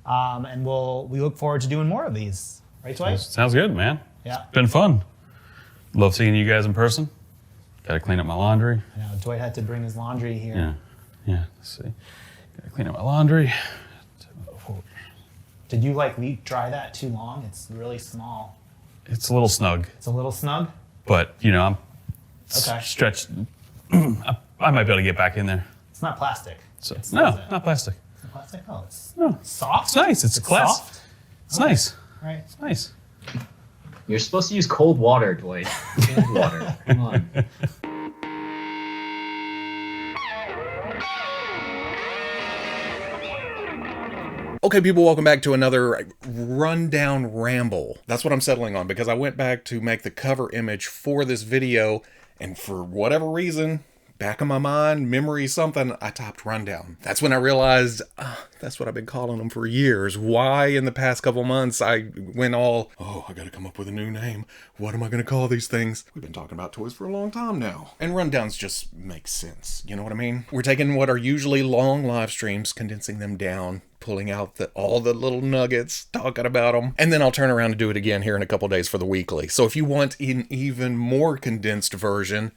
And we look forward to doing more of these. Right, Dwight? Sounds good, man. Yeah. It's been fun. Love seeing you guys in person. Got to clean up my laundry. I know, Dwight had to bring his laundry here. Yeah. Let's see. Got to clean up my laundry. Did you dry that too long? It's really small. It's a little snug. It's a little snug? But, I'm okay. Stretched. I might be able to get back in there. It's not plastic. No, not plastic. It's not plastic? Oh, it's soft? It's nice. It's class. Soft? It's nice. All right. It's nice. You're supposed to use cold water, Dwight. Cold water. Come on. Okay, people, welcome back to another rundown ramble. That's what I'm settling on because I went back to make the cover image for this video, and for whatever reason, back in my mind, memory something, I typed rundown. That's when I realized that's what I've been calling them for years. Why in the past couple months I went all, I gotta come up with a new name. What am I gonna call these things? We've been talking about toys for a long time now. And rundowns just make sense, you know what I mean? We're taking what are usually long live streams, condensing them down, pulling out all the little nuggets, talking about them, and then I'll turn around and do it again here in a couple days for the weekly. So if you want an even more condensed version,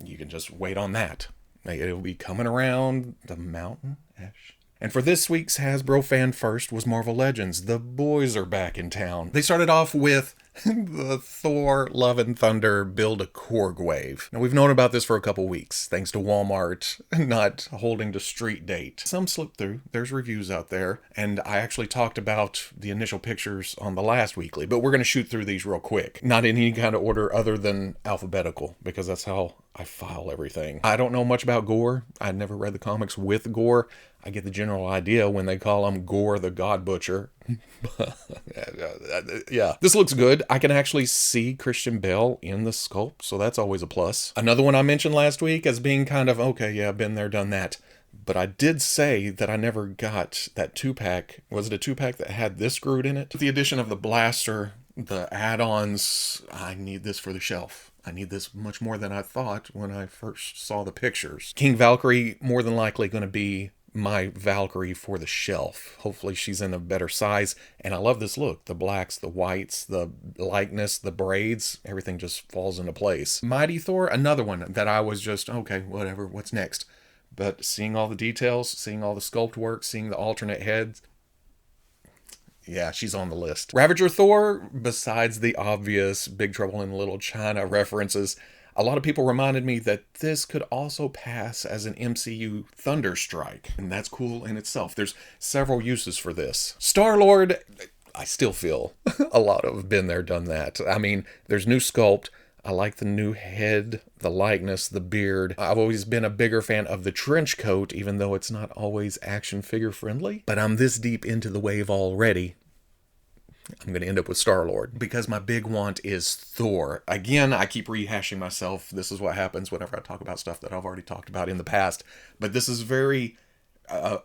you can just wait on that. It'll be coming around the mountain-ish. And for this week's Hasbro Fan First was Marvel Legends. The boys are back in town. They started off with the Thor Love and Thunder Build-A-Korg wave. Now, we've known about this for a couple weeks, thanks to Walmart not holding to street date. Some slipped through. There's reviews out there. And I actually talked about the initial pictures on the last weekly, but we're going to shoot through these real quick. Not in any kind of order other than alphabetical, because that's how I file everything. I don't know much about Gore. I never read the comics with Gore. I get the general idea when they call him Gore the God Butcher. Yeah, this looks good. I can actually see Christian Bale in the sculpt, so that's always a plus. Another one I mentioned last week as being kind of, okay, yeah, been there, done that. But I did say that I never got that 2-pack. Was it a 2-pack that had this Groot in it? With the addition of the blaster, the add-ons, I need this for the shelf. I need this much more than I thought when I first saw the pictures. King Valkyrie, more than likely going to be my Valkyrie for the shelf. Hopefully she's in a better size. And I love this look. The blacks, the whites, the lightness, the braids, everything just falls into place. Mighty Thor, another one that I was just, okay, whatever, what's next? But seeing all the details, seeing all the sculpt work, seeing the alternate heads, yeah, she's on the list. Ravager Thor, besides the obvious Big Trouble in Little China references, a lot of people reminded me that this could also pass as an MCU Thunderstrike, and that's cool in itself. There's several uses for this. Star-Lord, I still feel a lot of been there, done that. I mean, there's new sculpt. I like the new head, the likeness, the beard. I've always been a bigger fan of the trench coat, even though it's not always action figure friendly. But I'm this deep into the wave already. I'm going to end up with Star-Lord because my big want is Thor. Again, I keep rehashing myself. This is what happens whenever I talk about stuff that I've already talked about in the past. But this is very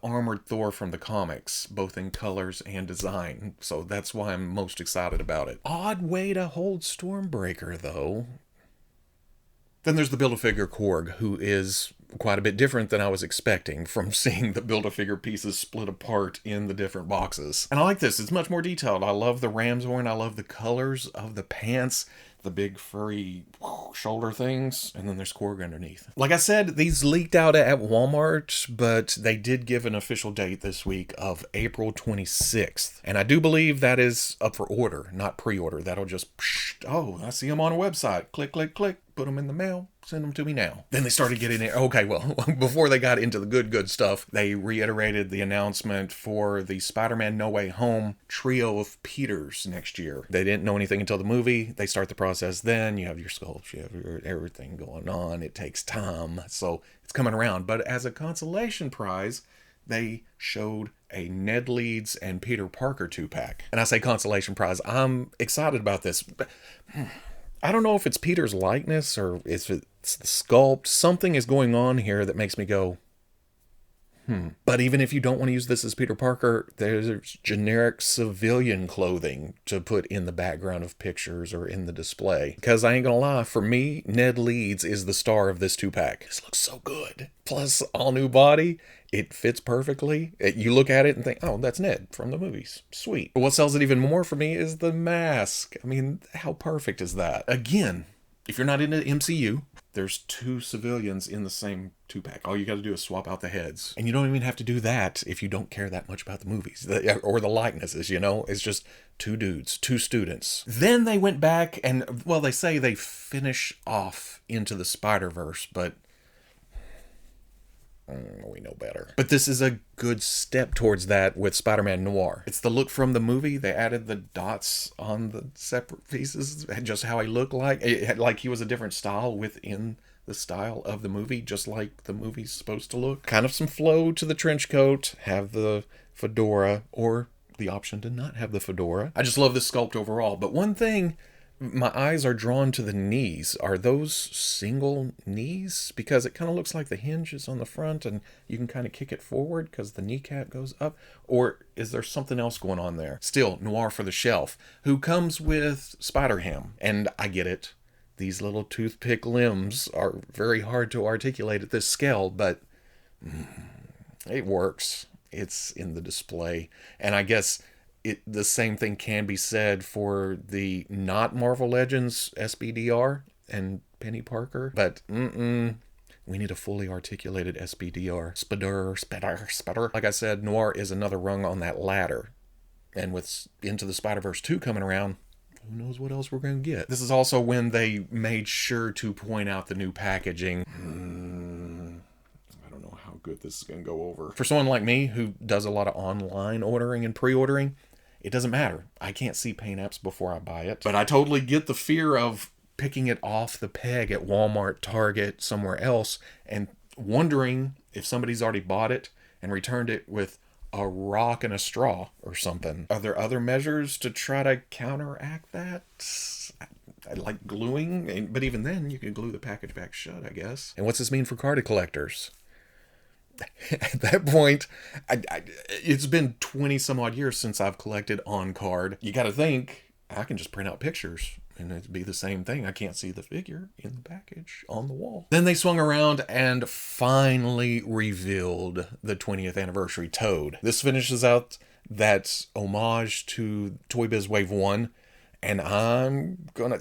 armored Thor from the comics, both in colors and design. So that's why I'm most excited about it. Odd way to hold Stormbreaker, though. Then there's the Build-A-Figure Korg, who is quite a bit different than I was expecting from seeing the Build-A-Figure pieces split apart in the different boxes. And I like this. It's much more detailed. I love the ram's horn. I love the colors of the pants, the big furry shoulder things, and then there's Korg underneath. Like I said, these leaked out at Walmart, but they did give an official date this week of April 26th. And I do believe that is up for order, not pre-order. That'll just, oh, I see them on a website. Click, click, click. Put them in the mail, send them to me now. Then they started getting it. Okay, well, before they got into the good stuff, they reiterated the announcement for the Spider-Man No Way Home trio of Peters next year. They didn't know anything until the movie. They start the process then. You have your sculpts, you have your everything going on. It takes time, so it's coming around. But as a consolation prize, they showed a Ned Leeds and Peter Parker 2-pack. And I say consolation prize. I'm excited about this. I don't know if it's Peter's likeness or if it's the sculpt. Something is going on here that makes me go, But even if you don't want to use this as Peter Parker, there's generic civilian clothing to put in the background of pictures or in the display. Because I ain't gonna lie, for me, Ned Leeds is the star of this 2-pack. This looks so good. Plus, all new body. It fits perfectly. You look at it and think, oh, that's Ned from the movies. Sweet. But what sells it even more for me is the mask. I mean, how perfect is that? Again, if you're not into MCU, there's 2 civilians in the same 2-pack. All you got to do is swap out the heads. And you don't even have to do that if you don't care that much about the movies or the likenesses, you know? It's just 2 dudes, 2 students. Then they went back and, well, they say they finish off into the Spider-Verse, but we know better. But this is a good step towards that with Spider-Man Noir. It's the look from the movie. They added the dots on the separate pieces, just how he looked like. Like he was a different style within the style of the movie, just like the movie's supposed to look. Kind of some flow to the trench coat, have the fedora, or the option to not have the fedora. I just love the sculpt overall. But one thing, my eyes are drawn to the knees. Are those single knees? Because it kind of looks like the hinge is on the front and you can kind of kick it forward because the kneecap goes up. Or is there something else going on there? Still, Noir for the shelf, who comes with Spider-Ham. And I get it. These little toothpick limbs are very hard to articulate at this scale, but it works. It's in the display. And I guess the same thing can be said for the not Marvel Legends SBDR and Penny Parker, but we need a fully articulated SBDR. Spider. Like I said, Noir is another rung on that ladder. And with Into the Spider-Verse 2 coming around, who knows what else we're going to get. This is also when they made sure to point out the new packaging. I don't know how good this is going to go over. For someone like me who does a lot of online ordering and pre-ordering, it doesn't matter. I can't see paint apps before I buy it. But I totally get the fear of picking it off the peg at Walmart, Target, somewhere else, and wondering if somebody's already bought it and returned it with a rock and a straw or something. Are there other measures to try to counteract that? Like gluing? But even then, you can glue the package back shut, I guess. And what's this mean for card collectors? At that point, it's been 20 some odd years since I've collected on card. You got to think, I can just print out pictures and it'd be the same thing. I can't see the figure in the package on the wall. Then they swung around and finally revealed the 20th anniversary Toad. This finishes out that homage to Toy Biz Wave 1. And I'm gonna...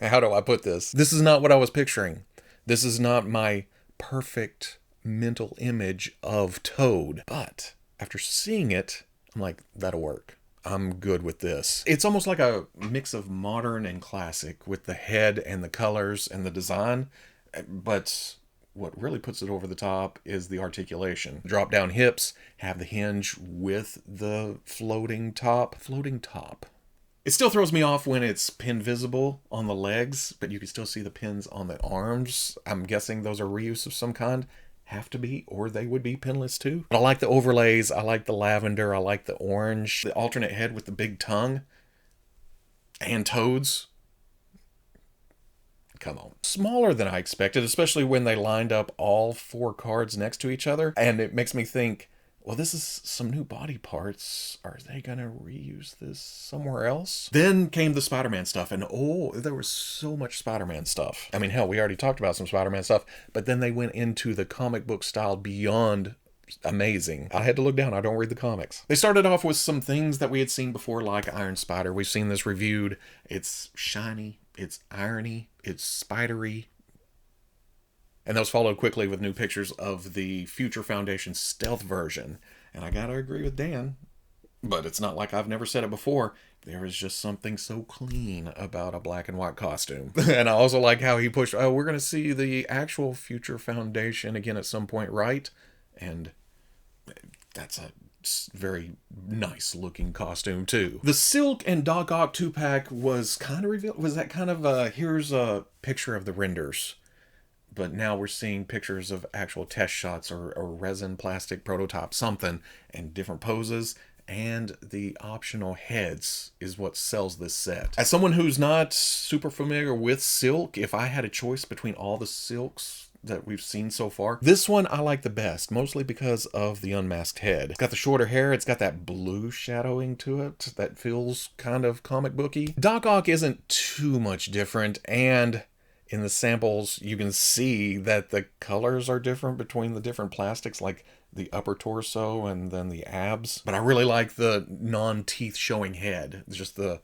how do I put this? This is not what I was picturing. This is not my perfect mental image of Toad. But after seeing it, I'm like, that'll work. I'm good with this. It's almost like a mix of modern and classic with the head and the colors and the design. But what really puts it over the top is the articulation. Drop down hips, have the hinge with the floating top. Floating top. It still throws me off when it's pin visible on the legs, but you can still see the pins on the arms. I'm guessing those are reuse of some kind. Have to be, or they would be pinless too. But I like the overlays. I like the lavender. I like the orange. The alternate head with the big tongue. And toads. Come on. Smaller than I expected, especially when they lined up all 4 cards next to each other. And it makes me think, well, this is some new body parts. Are they going to reuse this somewhere else? Then came the Spider-Man stuff, and oh, there was so much Spider-Man stuff. I mean, hell, we already talked about some Spider-Man stuff, but then they went into the comic book style beyond amazing. I had to look down. I don't read the comics. They started off with some things that we had seen before, like Iron Spider. We've seen this reviewed. It's shiny. It's irony. It's spidery. And those followed quickly with new pictures of the Future Foundation stealth version. And I gotta agree with Dan, but it's not like I've never said it before. There is just something so clean about a black and white costume. And I also like how he pushed, oh, we're gonna see the actual Future Foundation again at some point, right? And that's a very nice looking costume too. The Silk and Doc Ock 2-pack was kind of revealed. Was that kind of here's a picture of the renders. But now we're seeing pictures of actual test shots or resin plastic prototype something and different poses. And the optional heads is what sells this set. As someone who's not super familiar with Silk, if I had a choice between all the Silks that we've seen so far. This one I like the best, mostly because of the unmasked head. It's got the shorter hair, it's got that blue shadowing to it that feels kind of comic booky. Doc Ock isn't too much different, and in the samples you can see that the colors are different between the different plastics, like the upper torso and then the abs. But I really like the non-teeth showing head. It's just the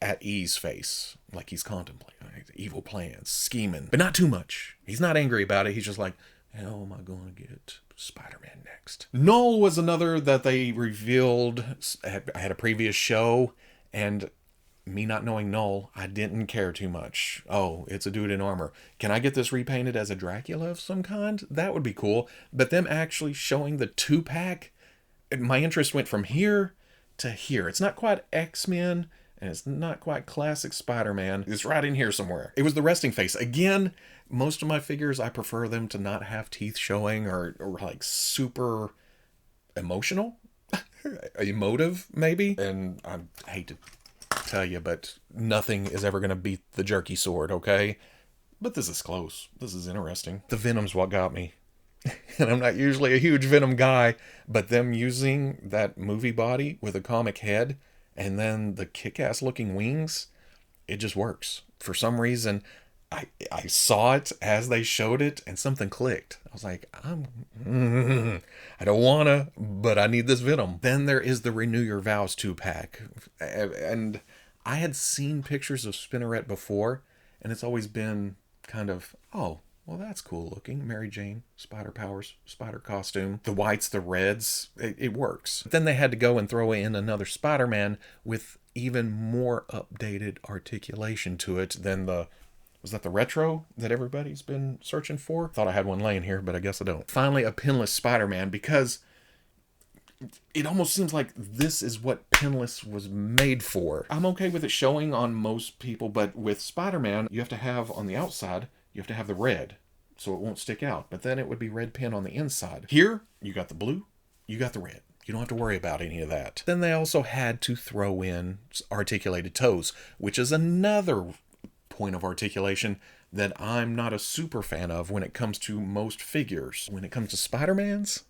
at ease face, like he's contemplating evil plans, scheming, but not too much. He's not angry about it. He's just like, how am I going to get Spider-Man next? Knull was another that they revealed. I had a previous show, and me not knowing Knull, I didn't care too much. Oh, it's a dude in armor. Can I get this repainted as a Dracula of some kind? That would be cool. But them actually showing the 2-pack, my interest went from here to here. It's not quite X-Men, and it's not quite classic Spider-Man. It's right in here somewhere. It was the resting face. Again, most of my figures, I prefer them to not have teeth showing or like super emotional. Emotive, maybe. And I hate to tell you, but nothing is ever going to beat the jerky sword, okay? But this is close. This is interesting. The Venom's what got me. And I'm not usually a huge Venom guy, but them using that movie body with a comic head and then the kick-ass looking wings, it just works. For some reason, I saw it as they showed it and something clicked. I was like, I don't wanna, but I need this Venom. Then there is the Renew Your Vows 2-pack. And I had seen pictures of Spinneret before, and it's always been kind of, oh, well, that's cool looking. Mary Jane, spider powers, spider costume. The whites, the reds, it works. Then they had to go and throw in another Spider-Man with even more updated articulation to it than the... Was that the retro that everybody's been searching for? Thought I had one laying here, but I guess I don't. Finally, a pinless Spider-Man, because it almost seems like this is what pinless was made for. I'm okay with it showing on most people, but with Spider-Man, you have to have on the outside, you have to have the red, so it won't stick out. But then it would be red pin on the inside. Here, you got the blue, you got the red. You don't have to worry about any of that. Then they also had to throw in articulated toes, which is another point of articulation that I'm not a super fan of when it comes to most figures. When it comes to Spider-Man's,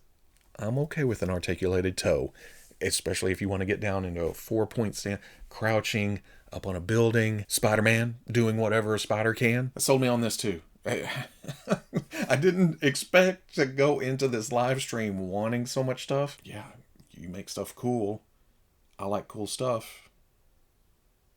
I'm okay with an articulated toe, especially if you want to get down into a 4-point stand, crouching up on a building, Spider-Man doing whatever a spider can. That sold me on this too. I didn't expect to go into this live stream wanting so much stuff. Yeah, you make stuff cool. I like cool stuff.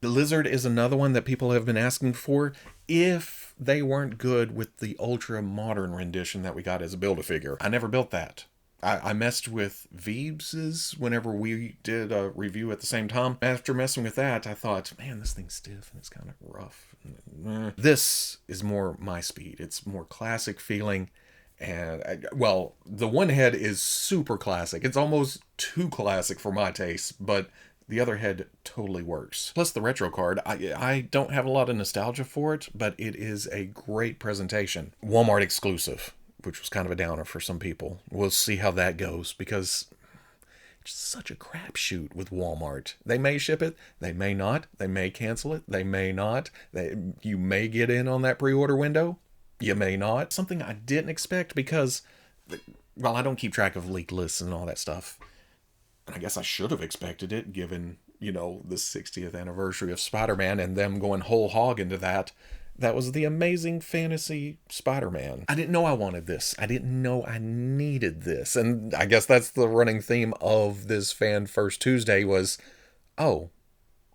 The Lizard is another one that people have been asking for if they weren't good with the ultra modern rendition that we got as a Build-A-Figure. I never built that. I messed with Veebs's whenever we did a review at the same time. After messing with that, I thought, man, this thing's stiff and it's kind of rough. This is more my speed. It's more classic feeling. And, well, the one head is super classic. It's almost too classic for my taste, but the other head totally works. Plus the retro card, I don't have a lot of nostalgia for it, but it is a great presentation. Walmart exclusive, which was kind of a downer for some people. We'll see how that goes, because it's such a crapshoot with Walmart. They may ship it, they may not, they may cancel it, they may not. You may get in on that pre-order window, you may not. Something I didn't expect because, well, I don't keep track of leaked lists and all that stuff. And I guess I should have expected it, given, you know, the 60th anniversary of Spider-Man and them going whole hog into that. That was the Amazing Fantasy Spider-Man. I didn't know I wanted this. I didn't know I needed this. And I guess that's the running theme of this Fan First Tuesday was, oh,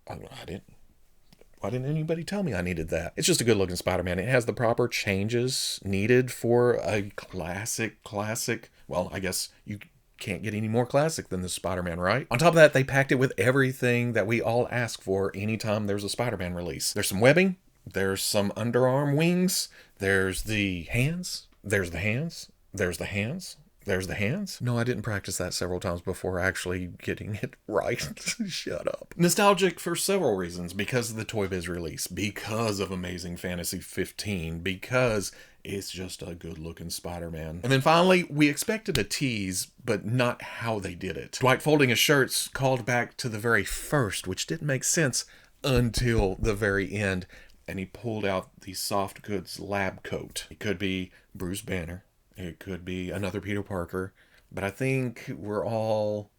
why didn't anybody tell me I needed that? It's just a good looking Spider-Man. It has the proper changes needed for a classic, well, I guess you can't get any more classic than this Spider-Man, right? On top of that, they packed it with everything that we all ask for anytime there's a Spider-Man release. There's some webbing. There's some underarm wings. There's the hands. There's the hands. There's the hands. There's the hands. No, I didn't practice that several times before actually getting it right. Shut up. Nostalgic for several reasons. Because of the Toy Biz release. Because of Amazing Fantasy 15. Because it's just a good looking Spider-Man. And then finally, we expected a tease, but not how they did it. Dwight folding his shirts called back to the very first, which didn't make sense until the very end. and he pulled out the soft goods lab coat. It could be Bruce Banner. It could be another Peter Parker. But I think we're all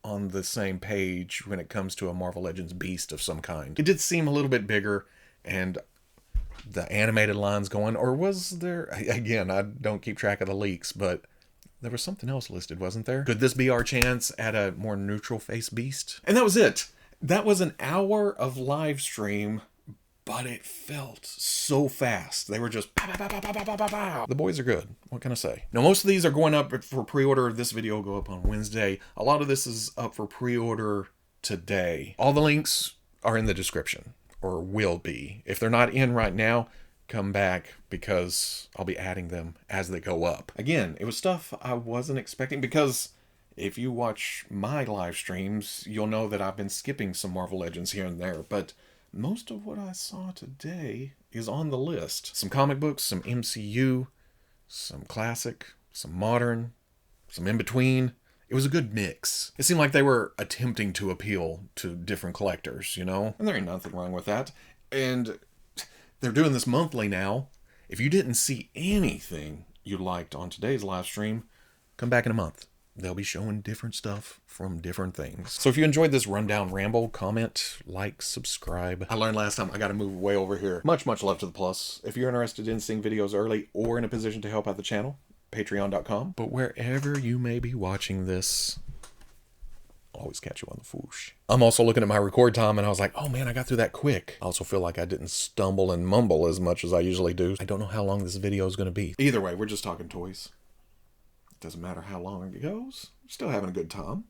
on the same page when it comes to a Marvel Legends beast of some kind. It did seem a little bit bigger, and the animated lines going, or was there, again, I don't keep track of the leaks, but there was something else listed, wasn't there? Could this be our chance at a more neutral face beast? And that was it. That was an hour of live stream, but it felt so fast. They were just pow, pow, pow, pow, pow, pow, pow, pow. The boys are good. What can I say? Now, most of these are going up for pre-order. This video will go up on Wednesday. A lot of this is up for pre-order today. All the links are in the description, or will be. If they're not in right now, come back because I'll be adding them as they go up. Again, it was stuff I wasn't expecting, because if you watch my live streams, you'll know that I've been skipping some Marvel Legends here and there, but most of what I saw today is on the list. Some comic books, some MCU, some classic, some modern, some in-between. It was a good mix. It seemed like they were attempting to appeal to different collectors, you know? And there ain't nothing wrong with that. And they're doing this monthly now. If you didn't see anything you liked on today's live stream, come back in a month. They'll be showing different stuff from different things. So if you enjoyed this rundown ramble, comment, like, subscribe. I learned last time I gotta move way over here. Much love to the plus. If you're interested in seeing videos early or in a position to help out the channel, patreon.com. But wherever you may be watching this, I'll always catch you on the Fwoosh. I'm also looking at my record time and I was like, oh man, I got through that quick. I also feel like I didn't stumble and mumble as much as I usually do. I don't know how long this video is gonna be. Either way, we're just talking toys. Doesn't matter how long it goes. Still having a good time.